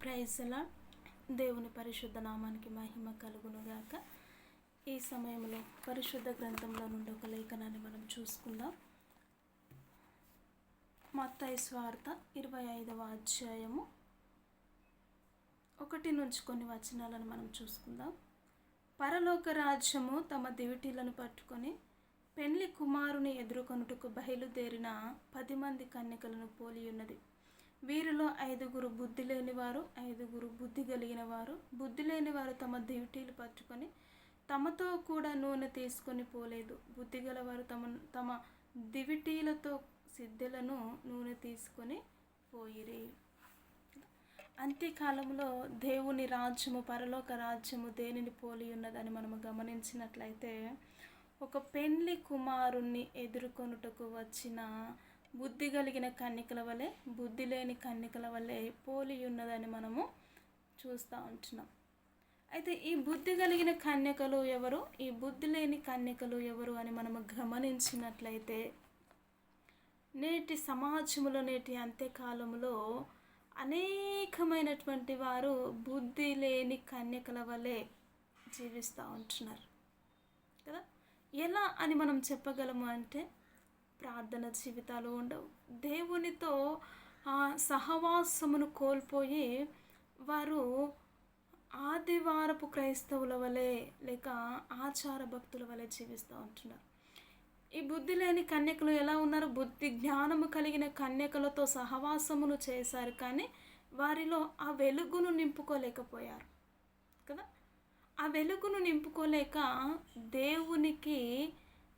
Praise lord. దేవుని పరిశుద్ధ నామానికి మహిమ కలుగునుగాక. ఈ సమయంలో పరిశుద్ధ గ్రంథంలో నుండి ఒక లేఖనాన్ని మనం చూసుకుందాం. మత్తయి సువార్త 25వ అధ్యాయము 1 నుంచి కొన్ని వచనాలను మనం చూసుకుందాం. పరలోక రాజ్యము తమ దివిటీలను పట్టుకొని పెండ్లి కుమారుని ఎదుర్కొనుటకు బయలుదేరిన 10 మంది కన్యకలను పోలి ఉన్నది. వీరిలో 5 బుద్ధి లేనివారు, 5 బుద్ధి కలిగిన వారు. బుద్ధి లేనివారు తమ దివిటీలు పట్టుకొని తమతో కూడా నూనె తీసుకొని పోలేదు. బుద్ధి గలవారు తమ దివిటీలతో సిద్ధెలను నూనె తీసుకొని పోయిరి. అంత్యకాలంలో దేవుని రాజ్యము, పరలోక రాజ్యము దేనిని పోలి ఉన్నదని మనము గమనించినట్లయితే, ఒక పెండ్లి కుమారుణ్ణి ఎదుర్కొనుటకు వచ్చిన బుద్ధి కలిగిన కన్యకల వలె, బుద్ధి లేని కన్యకల వలె పోలి ఉన్నదని మనము చూస్తూ ఉంటున్నాం. అయితే ఈ బుద్ధి కలిగిన కన్యకలు ఎవరు, ఈ బుద్ధి లేని కన్యకలు ఎవరు అని మనము గమనించినట్లయితే, నేటి సమాజంలో, నేటి అంత్యకాలంలో అనేకమైనటువంటి వారు బుద్ధి లేని కన్యకల వలె జీవిస్తూ ఉంటున్నారు కదా. ఎలా అని మనం చెప్పగలము అంటే, ప్రార్థన జీవితాలు ఉండవు. దేవునితో సహవాసమును కోల్పోయి వారు ఆదివారపు క్రైస్తవుల వలె లేక ఆచార భక్తుల వలె జీవిస్తూ ఉంటున్నారు. ఈ బుద్ధి లేని కన్యకలు ఎలా ఉన్నారు? బుద్ధి జ్ఞానము కలిగిన కన్యకలతో సహవాసమును చేశారు, కానీ వారిలో ఆ వెలుగును నింపుకోలేకపోయారు కదా. ఆ వెలుగును నింపుకోలేక దేవునికి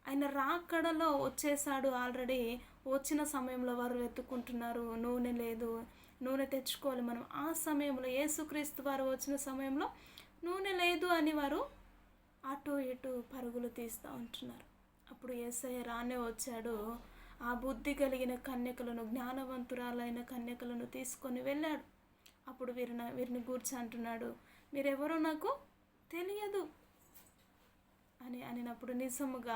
ఆయన రాకడలో వచ్చేసాడు. ఆల్రెడీ వచ్చిన సమయంలో వారు వెతుక్కుంటున్నారు. నూనె లేదు, నూనె తెచ్చుకోవాలి మనం. ఆ సమయంలో యేసుక్రీస్తు వారు వచ్చిన సమయంలో నూనె లేదు అని వారు అటు ఇటు పరుగులు తీస్తూ ఉంటున్నారు. అప్పుడు యేసయ్య రానే వచ్చాడు. ఆ బుద్ధి కలిగిన కన్యకలను, జ్ఞానవంతురాలైన కన్యకలను తీసుకొని వెళ్ళాడు. అప్పుడు వీరిని గూర్చి అంటున్నాడు, మీరెవరో నాకు తెలియదు అని అనినప్పుడు, నిజముగా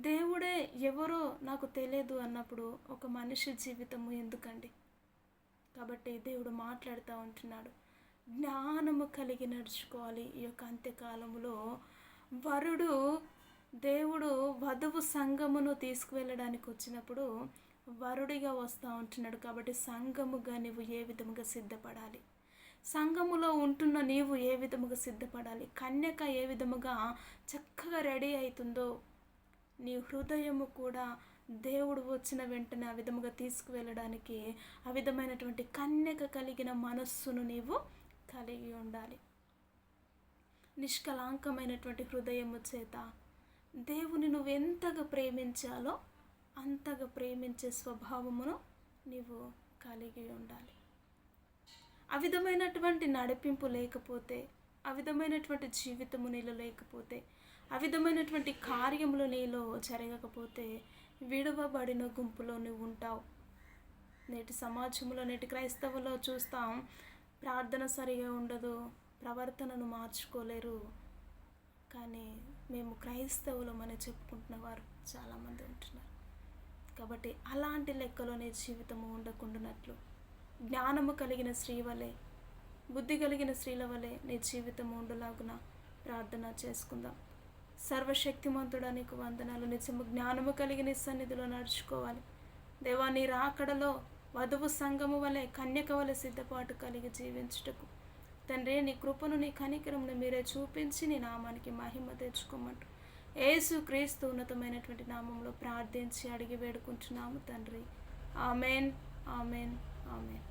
దేవుడే ఎవరో నాకు తెలియదు అన్నప్పుడు ఒక మనిషి జీవితము ఎందుకండి? కాబట్టి దేవుడు మాట్లాడుతూ ఉంటున్నాడు, జ్ఞానము కలిగి నడుచుకోవాలి. ఈ యొక్క అంత్యకాలంలో దేవుడు వధువు సంఘమును తీసుకువెళ్ళడానికి వచ్చినప్పుడు వరుడిగా వస్తూ ఉంటున్నాడు. కాబట్టి సంఘముగా నీవు ఏ విధముగా సిద్ధపడాలి, సంఘములో ఉంటున్న నీవు ఏ విధముగా సిద్ధపడాలి, కన్యక ఏ విధముగా చక్కగా రెడీ అవుతుందో నీ హృదయము కూడా దేవుడు వచ్చిన వెంటనే ఆ విధముగా తీసుకువెళ్ళడానికి ఆ విధమైనటువంటి కన్యక కలిగిన మనస్సును నీవు కలిగి ఉండాలి. నిష్కలాంకమైనటువంటి హృదయము చేత దేవుని నువ్వు ఎంతగా ప్రేమించాలో అంతగా ప్రేమించే స్వభావమును నీవు కలిగి ఉండాలి. ఆ విధమైనటువంటి నడిపింపు లేకపోతే, ఆ విధమైనటువంటి జీవితము నీలో లేకపోతే, ఆ విధమైనటువంటి కార్యములు నీలో జరగకపోతే విడువబడిన గుంపులో నువ్వు ఉంటావు. నేటి సమాజంలో, నేటి క్రైస్తవులో చూస్తాం, ప్రార్థన సరిగా ఉండదు, ప్రవర్తనను మార్చుకోలేరు, కానీ మేము క్రైస్తవులమని చెప్పుకుంటున్న వారు చాలామంది ఉంటున్నారు. కాబట్టి అలాంటి లెక్కలో నీ జీవితము ఉండకుండానట్లు జ్ఞానము కలిగిన స్త్రీ వలె, బుద్ధి కలిగిన స్త్రీల వలె నీ జీవితం ఉండులాగున ప్రార్థన చేసుకుందాం. సర్వశక్తిమంతుడా నీకు వందనాలు. నిజము జ్ఞానము కలిగిన సన్నిధిలో నడుచుకోవాలి. దేవా, నీ రాకడలో వధువు సంఘము వలె, కన్యక వలె సిద్ధపాటు కలిగి జీవించుటకు తండ్రి నీ కృపను, నీ కనికరమును మీరే చూపించి నీ నామానికి మహిమ తెచ్చుకోమంటూ యేసు క్రీస్తు ఉన్నతమైనటువంటి నామంలో ప్రార్థించి అడిగి వేడుకుంటున్నాము తండ్రి. Amen, amen, amen.